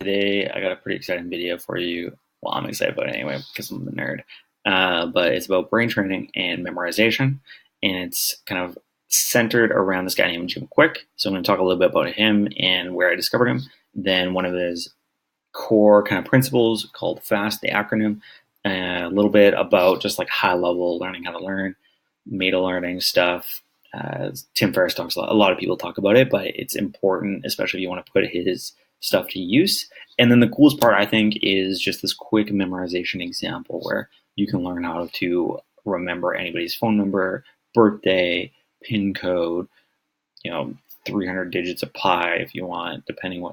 Today, I got a pretty exciting video for you. Well, I'm excited about it anyway because I'm a nerd. But it's about brain training and memorization, and it's kind of centered around this guy named Jim Kwik. So I'm going to talk a little bit about him and where I discovered him. Then one of his core kind of principles called FAST, the acronym, and a little bit about just like high level learning how to learn, meta learning stuff. Tim Ferriss talks a lot of people talk about it, but it's important, especially if you want to put his stuff to use. And then the coolest part, I think, is just this quick memorization example where you can learn how to remember anybody's phone number, birthday, PIN code, 300 digits of pi if you want, depending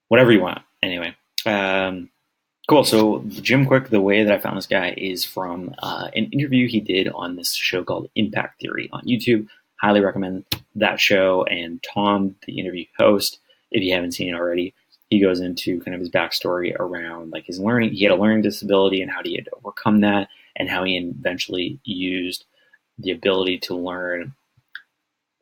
whatever you want. Anyway, cool. So Jim Kwik, the way that I found this guy is from an interview he did on this show called Impact Theory on YouTube. Highly recommend that show. And Tom, the interview host, if you haven't seen it already, he goes into kind of his backstory around like his learning. He had a learning disability and how he had to overcome that, and how he eventually used the ability to learn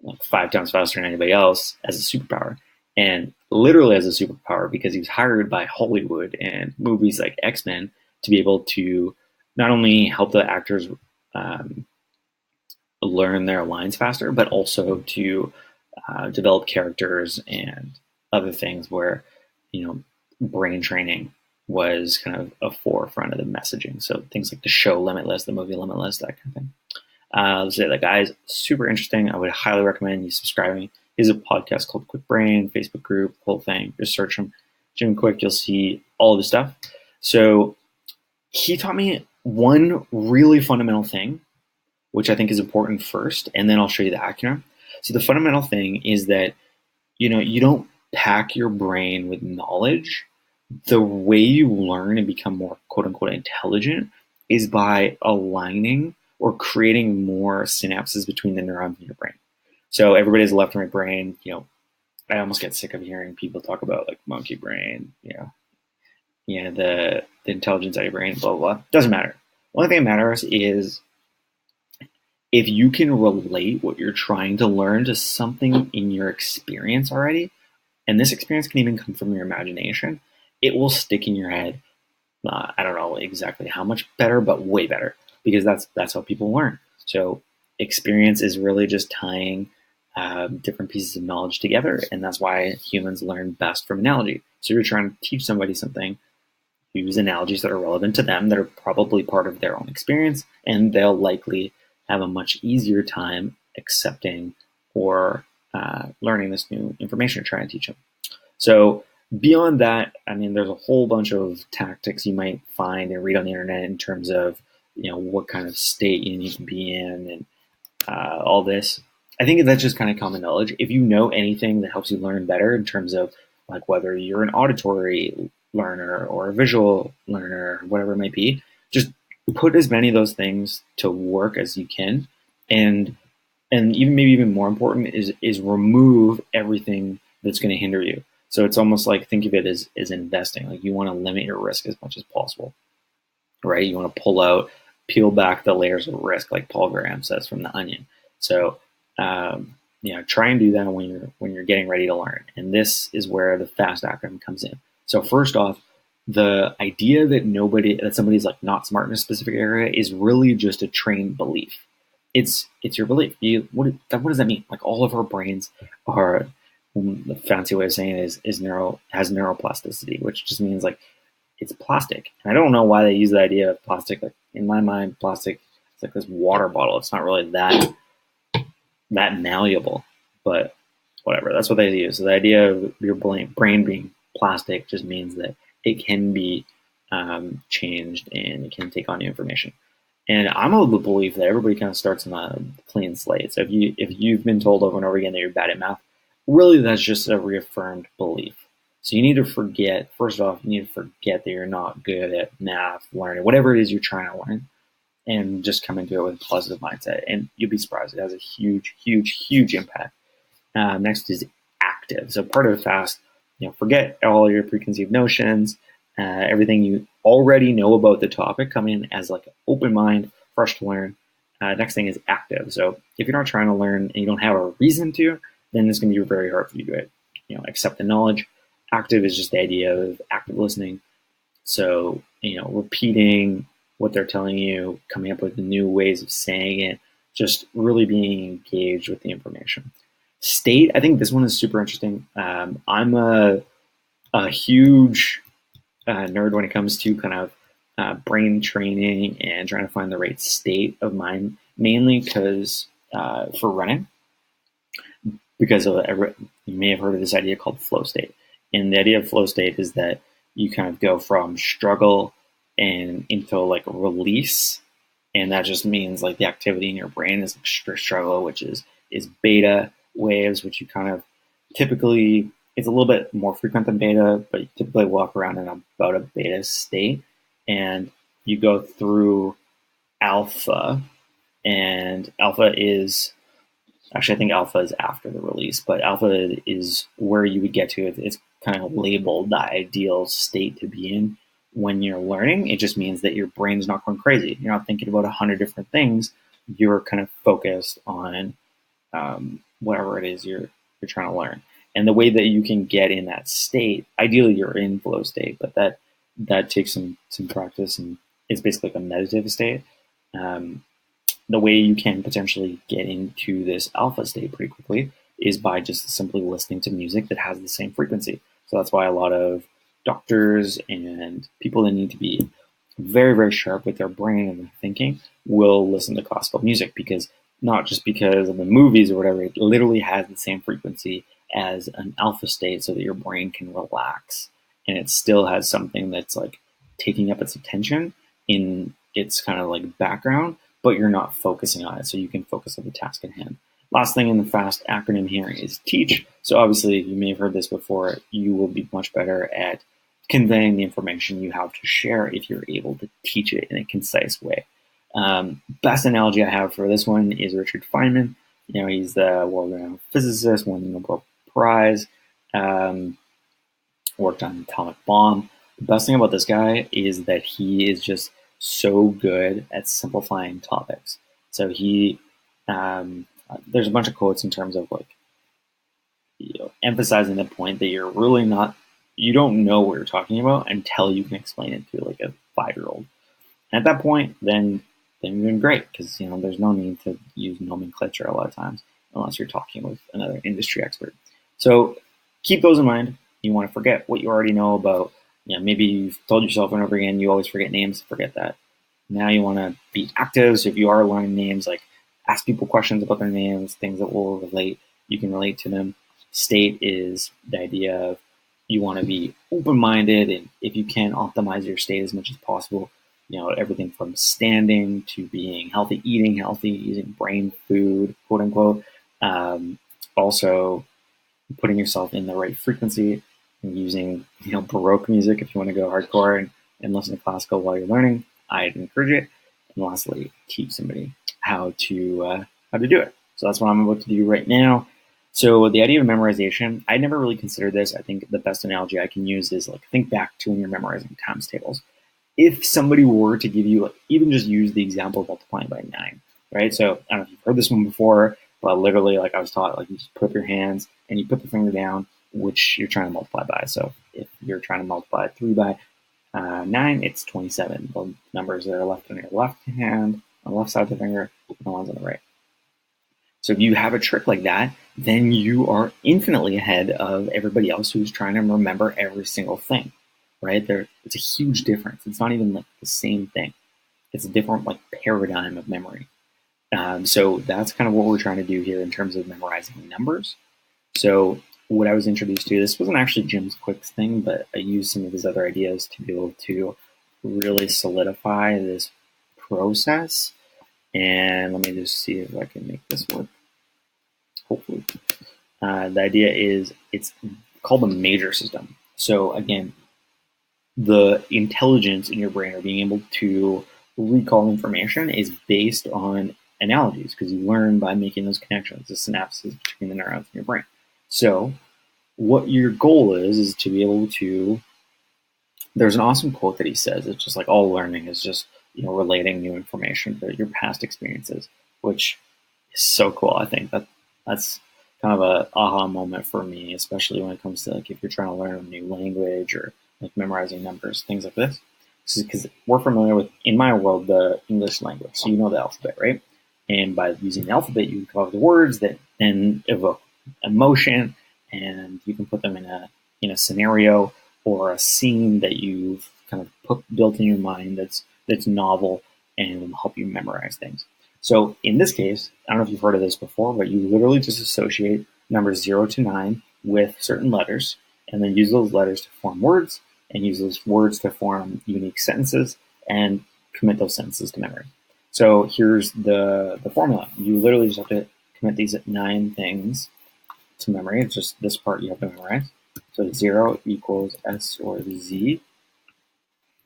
like 5 times faster than anybody else as a superpower. And literally as a superpower, because he was hired by Hollywood and movies like X-Men to be able to not only help the actors learn their lines faster, but also to develop characters and other things where, brain training was kind of a forefront of the messaging. So things like the show Limitless, the movie Limitless, that kind of thing. So that guy is super interesting. I would highly recommend you subscribing. He has a podcast called Quick Brain, Facebook group, whole thing. Just search him, Jim Kwik. You'll see all the stuff. So he taught me one really fundamental thing, which I think is important first, and then I'll show you the acronym. So the fundamental thing is that, you don't pack your brain with knowledge. The way you learn and become more quote unquote intelligent is by aligning or creating more synapses between the neurons in your brain. So everybody has a left and right brain. I almost get sick of hearing people talk about like monkey brain, the intelligence of your brain, blah, blah, blah. Doesn't matter. Only thing that matters is if you can relate what you're trying to learn to something in your experience already, and this experience can even come from your imagination, it will stick in your head. I don't know exactly how much better, but way better, because that's how people learn. So experience is really just tying different pieces of knowledge together, and that's why humans learn best from analogy. So you're trying to teach somebody something, use analogies that are relevant to them, that are probably part of their own experience, and they'll likely have a much easier time accepting or learning this new information you're trying to teach them. So beyond that, there's a whole bunch of tactics you might find and read on the internet in terms of, what kind of state you need to be in and all this. I think that's just kind of common knowledge. If you know anything that helps you learn better in terms of like whether you're an auditory learner or a visual learner, whatever it might be, just put as many of those things to work as you can. And even more important is remove everything that's going to hinder you. So it's almost like, think of it as investing. Like you want to limit your risk as much as possible, right? You want to peel back the layers of risk, like Paul Graham says, from the onion. So, try and do that when you're getting ready to learn. And this is where the FAST acronym comes in. So first off, the idea that somebody's like not smart in a specific area is really just a trained belief. It's your belief. What does that mean? Like all of our brains are, the fancy way of saying it has neuroplasticity, which just means like it's plastic. And I don't know why they use the idea of plastic. Like in my mind, plastic is like this water bottle. It's not really that malleable, but whatever. That's what they use. So the idea of your brain being plastic just means that it can be changed and it can take on new information. And I'm of the belief that everybody kind of starts on a clean slate. So if you've been told over and over again that you're bad at math, really that's just a reaffirmed belief. So you need to forget that you're not good at math, learning, whatever it is you're trying to learn, and just come into it with a positive mindset. And you'll be surprised. It has a huge, huge, huge impact. Next is active. So part of the FAST, forget all your preconceived notions, everything you already know about the topic, come in as like an open mind, fresh to learn. Next thing is active. So if you're not trying to learn and you don't have a reason to, then it's going to be very hard for you to accept the knowledge. Active is just the idea of active listening. So, repeating what they're telling you, coming up with new ways of saying it, just really being engaged with the information. State, I think this one is super interesting. I'm a huge nerd when it comes to kind of brain training and trying to find the right state of mind, mainly because for running, because you may have heard of this idea called flow state. And the idea of flow state is that you kind of go from struggle and into like release. And that just means like the activity in your brain is struggle, which is beta waves, which you kind of typically, it's a little bit more frequent than beta, but you typically walk around in about a beta state. And you go through alpha, and alpha is actually, I think alpha is after the release, but alpha is where you would get to. It's kind of labeled the ideal state to be in when you're learning. It just means that your brain's not going crazy. You're not thinking about 100 different things. You're kind of focused on whatever it is you're trying to learn. And the way that you can get in that state, ideally you're in flow state, but that takes some practice, and it's basically like a meditative state. The way you can potentially get into this alpha state pretty quickly is by just simply listening to music that has the same frequency. So that's why a lot of doctors and people that need to be very, very sharp with their brain and their thinking will listen to classical music, because not just because of the movies or whatever, it literally has the same frequency as an alpha state so that your brain can relax. And it still has something that's like taking up its attention in its kind of like background, but you're not focusing on it, so you can focus on the task at hand. Last thing in the FAST acronym here is teach. So obviously, you may have heard this before, you will be much better at conveying the information you have to share if you're able to teach it in a concise way. Best analogy I have for this one is Richard Feynman. He's the world-renowned physicist, won the Nobel Prize, worked on an atomic bomb. The best thing about this guy is that he is just so good at simplifying topics. So there's a bunch of quotes in terms of like, emphasizing the point that you don't know what you're talking about until you can explain it to like a 5-year-old. And at that point, then you're doing great, because there's no need to use nomenclature a lot of times unless you're talking with another industry expert. So keep those in mind. You want to forget what you already know about. Maybe you've told yourself over and over again, you always forget names, forget that. Now you want to be active. So if you are learning names, like ask people questions about their names, things that will relate, you can relate to them. State is the idea of you want to be open-minded, and if you can, optimize your state as much as possible. Everything from standing to being healthy, eating healthy, using brain food, quote unquote. Also putting yourself in the right frequency and using, Baroque music if you want to go hardcore and listen to classical while you're learning. I'd encourage it. And lastly, teach somebody how to do it. So that's what I'm about to do right now. So the idea of memorization, I never really considered this. I think the best analogy I can use is like, think back to when you're memorizing times tables. If somebody were to give you, like, even just use the example of multiplying by 9, right? So I don't know if you've heard this one before, but literally, like I was taught, like you just put up your hands and you put the finger down, which you're trying to multiply by. So if you're trying to multiply 3 by 9, it's 27. The numbers that are left on your left hand, on the left side of the finger, and the ones on the right. So if you have a trick like that, then you are infinitely ahead of everybody else who's trying to remember every single thing, right? It's a huge difference. It's not even like the same thing. It's a different like paradigm of memory. So that's kind of what we're trying to do here in terms of memorizing numbers. So what I was introduced to, this wasn't actually Jim Kwik's thing, but I used some of his other ideas to be able to really solidify this process. And let me just see if I can make this work. Hopefully. The idea is it's called a major system. So again, the intelligence in your brain, or being able to recall information, is based on analogies, because you learn by making those connections, the synapses between the neurons in your brain. So what your goal is to be able to, there's an awesome quote that he says, it's just like all learning is just, relating new information to your past experiences, which is so cool. I think that's kind of a aha moment for me, especially when it comes to like if you're trying to learn a new language or like memorizing numbers, things like this. Because we're familiar with, in my world, the English language, so you know the alphabet, right? And by using the alphabet, you can come up with words that then evoke emotion, and you can put them in a scenario or a scene that you've kind of built in your mind that's novel and will help you memorize things. So in this case, I don't know if you've heard of this before, but you literally just associate numbers 0 to 9 with certain letters, and then use those letters to form words, and use those words to form unique sentences, and commit those sentences to memory. So here's the formula. You literally just have to commit these 9 things to memory. It's just this part you have to memorize. So 0 equals S or Z.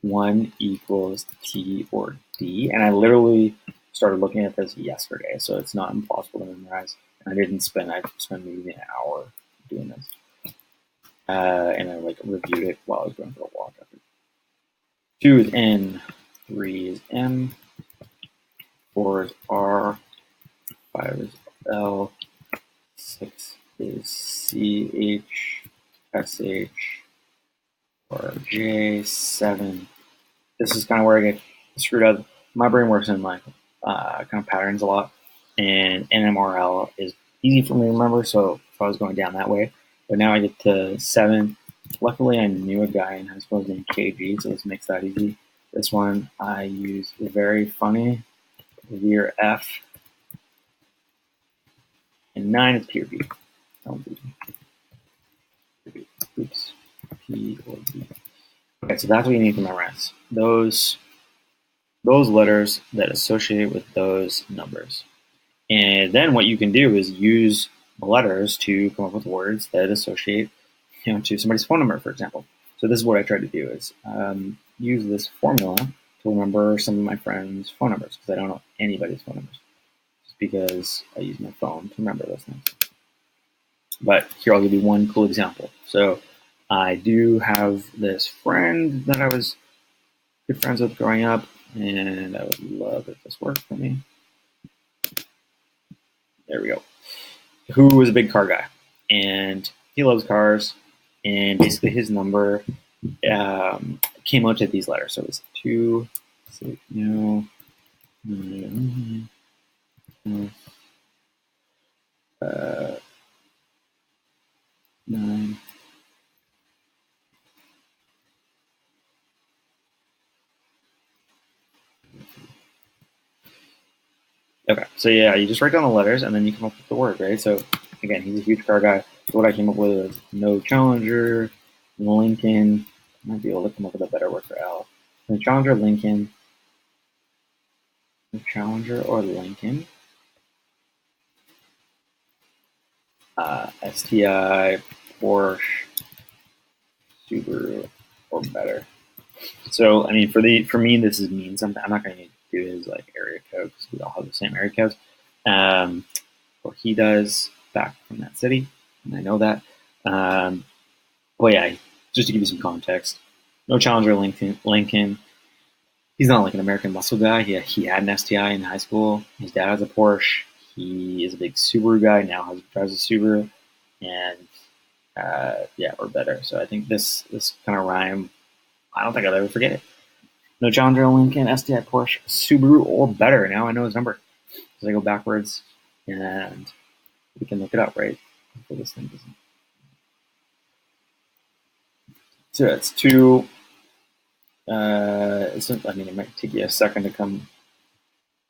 1 equals T or D. And I literally started looking at this yesterday, so it's not impossible to memorize. And I spent maybe an hour doing this. And I like reviewed it while I was going for a walk. 2 is N, 3 is M, 4 is R, 5 is L, 6 is C, H, S, H, or J, 7. This is kind of where I get screwed up. My brain works in like kind of patterns a lot, and NMRL is easy for me to remember, so I was going down that way. But now I get to 7. Luckily, I knew a guy in high school named KG, so this makes that easy. This one I use very funny, Revere F, and 9 is P or B. Oops, P or B. Okay, so that's what you need to memorize. Those letters that associate with those numbers. And then what you can do is use the letters to come up with words that associate, to somebody's phone number, for example. So this is what I tried to do is use this formula to remember some of my friends' phone numbers, because I don't know anybody's phone numbers, just because I use my phone to remember those things. But here, I'll give you one cool example. So I do have this friend that I was good friends with growing up, and I would love if this worked for me. There we go. Who was a big car guy, and he loves cars, and basically his number came out to these letters. So it was 2, 6, no, 9. Okay, so yeah, you just write down the letters, and then you come up with the word, right? So again, he's a huge car guy. So what I came up with was no Challenger, Lincoln. I might be able to come up with a better word for L. No Challenger, Lincoln. No Challenger or Lincoln. STI, Porsche, Subaru, or better. So I mean, for me, this is mean something. I'm not going to do his like area code, because we all have the same area codes. Or he does, back from that city, and I know that. But yeah, just to give you some context, no Challenger Lincoln. He's not like an American muscle guy. He had an STI in high school. His dad has a Porsche. He is a big Subaru guy now. Drives a Subaru, and yeah, or better. So I think this kind of rhyme, I don't think I'll ever forget it. No Challenger Lincoln, STI, Porsche, Subaru, or better. Now I know his number. So I go backwards, and we can look it up, right? Hopefully this thing doesn't. So it's 2. I mean, it might take you a second to come.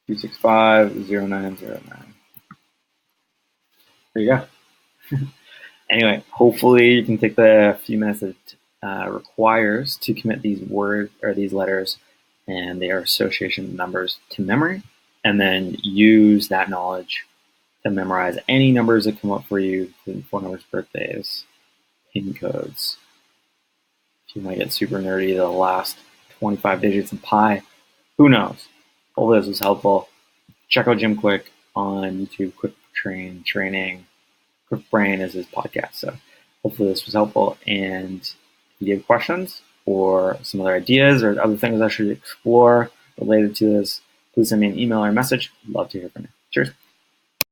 2650909. There you go. Anyway, hopefully you can take the few minutes that it requires to commit these words or these letters and their association numbers to memory, and then use that knowledge to memorize any numbers that come up for you, including phone numbers, birthdays, PIN codes. If you might get super nerdy, the last 25 digits in pi, who knows? Hopefully this was helpful. Check out Jim Kwik on YouTube. Quick Training. Quick Brain is his podcast. So hopefully this was helpful. And if you have questions or some other ideas or other things I should explore related to this, please send me an email or a message. I'd love to hear from you. Cheers.